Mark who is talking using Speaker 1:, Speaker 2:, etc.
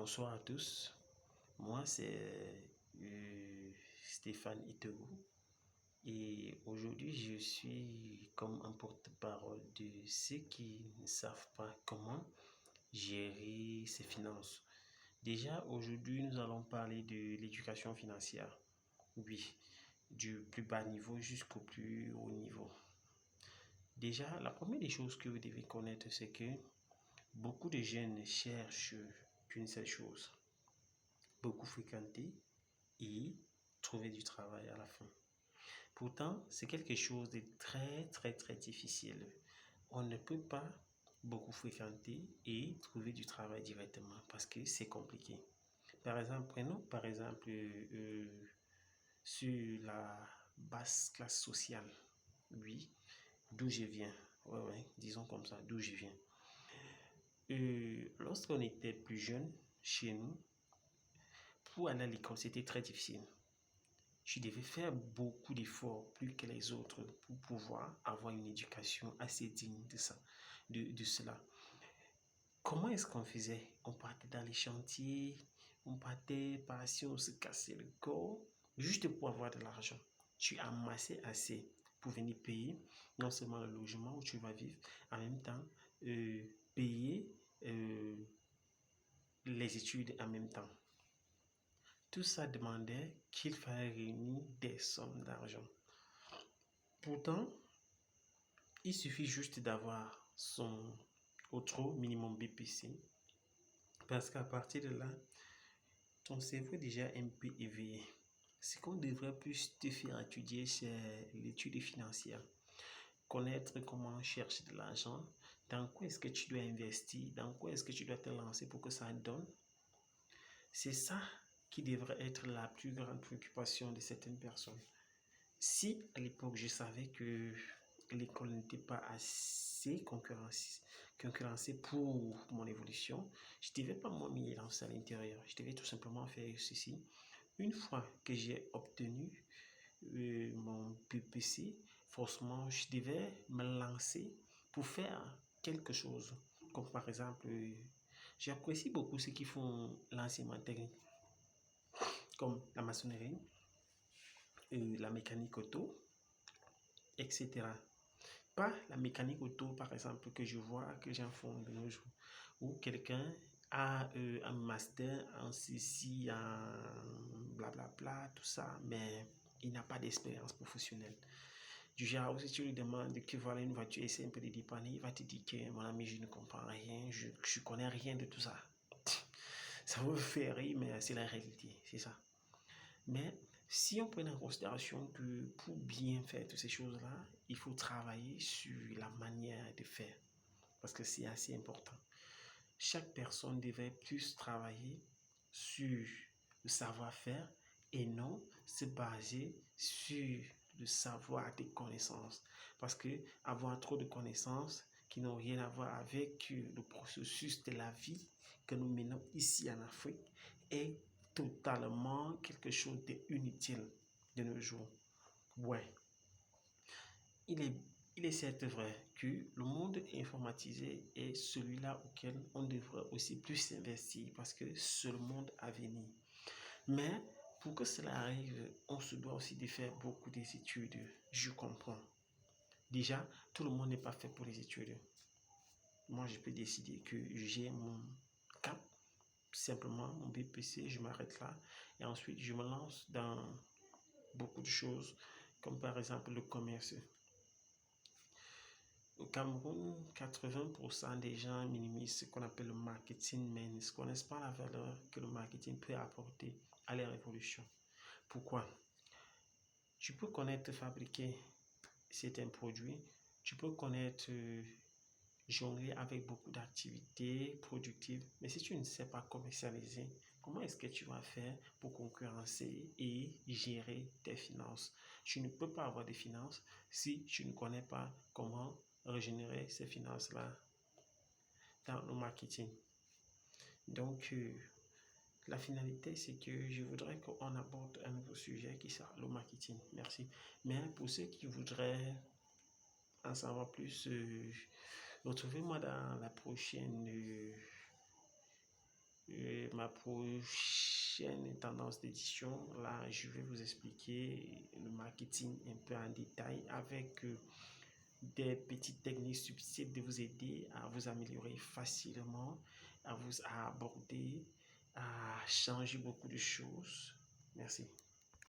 Speaker 1: Bonsoir à tous. Moi, c'est Stéphane Itogo et aujourd'hui, je suis comme un porte-parole de ceux qui ne savent pas comment gérer ses finances. Déjà, aujourd'hui, nous allons parler de l'éducation financière. Oui, du plus bas niveau jusqu'au plus haut niveau. Déjà, la première des choses que vous devez connaître, c'est que beaucoup de jeunes cherchent qu'une seule chose, beaucoup fréquenter et trouver du travail à la fin. Pourtant, c'est quelque chose de très difficile. On ne peut pas beaucoup fréquenter et trouver du travail directement parce que c'est compliqué. Par exemple, prenons par exemple sur la basse classe sociale. Oui, d'où je viens. Ouais, disons comme ça, d'où je viens. Lorsqu'on était plus jeune, chez nous, pour aller à l'école, c'était très difficile. Je devais faire beaucoup d'efforts, plus que les autres, pour pouvoir avoir une éducation assez digne de ça, de cela. Comment est-ce qu'on faisait? On partait dans les chantiers, on partait par si on se cassait le corps, juste pour avoir de l'argent. Tu amassais assez pour venir payer non seulement le logement où tu vas vivre, en même temps payer les études en même temps. Tout ça demandait qu'il fallait réunir des sommes d'argent. Pourtant, il suffit juste d'avoir son autre minimum BPC parce qu'à partir de là, ton cerveau est déjà un peu éveillé. Ce qu'on devrait plus te faire étudier, c'est l'étude financière. Connaître comment chercher de l'argent, dans quoi est-ce que tu dois investir, dans quoi est-ce que tu dois te lancer pour que ça donne. C'est ça qui devrait être la plus grande préoccupation de certaines personnes. Si à l'époque je savais que l'école n'était pas assez concurrencée pour mon évolution, je ne devais pas m'y lancer à l'intérieur. Je devais tout simplement faire ceci. Une fois que j'ai obtenu mon PPC, forcément, je devais me lancer pour faire quelque chose. Comme par exemple, j'apprécie beaucoup ceux qui font l'enseignement technique, comme la maçonnerie, la mécanique auto, etc. Pas la mécanique auto, par exemple, que je vois que j'en font de nos jours, où quelqu'un a un master en ceci, en blablabla, tout ça, mais il n'a pas d'expérience professionnelle. Du genre, si tu lui demandes que voilà une voiture, essaie un peu de dépanner, il va te dire que mon ami, je ne comprends rien, je connais rien de tout ça. Ça vous fait rire, mais c'est la réalité, c'est ça. Mais si on prend en considération que pour bien faire toutes ces choses-là, il faut travailler sur la manière de faire, parce que c'est assez important. Chaque personne devrait plus travailler sur le savoir-faire et non se baser sur le savoir des connaissances. Parce que avoir trop de connaissances qui n'ont rien à voir avec le processus de la vie que nous menons ici en Afrique est totalement quelque chose d'inutile de nos jours. Ouais, il est, il est certes vrai que le monde informatisé est celui-là auquel on devrait aussi plus investir parce que c'est le monde à venir. Mais pour que cela arrive, on se doit aussi de faire beaucoup d'études. Je comprends. Déjà, tout le monde n'est pas fait pour les études. Moi, je peux décider que j'ai mon cap, simplement mon BPC, je m'arrête là. Et ensuite, je me lance dans beaucoup de choses, comme par exemple le commerce. Au Cameroun, 80% des gens minimisent ce qu'on appelle le marketing, mais ne connaissent pas la valeur que le marketing peut apporter à la révolution. Pourquoi? Tu peux connaître fabriquer certains produits, tu peux connaître jongler avec beaucoup d'activités productives, mais si tu ne sais pas commercialiser, comment est-ce que tu vas faire pour concurrencer et gérer tes finances? Tu ne peux pas avoir des finances si tu ne connais pas comment régénérer ces finances-là dans le marketing. Donc, la finalité, c'est que je voudrais qu'on aborde un nouveau sujet qui sera le marketing. Merci. Mais pour ceux qui voudraient en savoir plus, retrouvez-moi dans la prochaine ma prochaine tendance d'édition, là, je vais vous expliquer le marketing un peu en détail avec des petites techniques subtiles de vous aider à vous améliorer facilement, à aborder, à changer beaucoup de choses. Merci.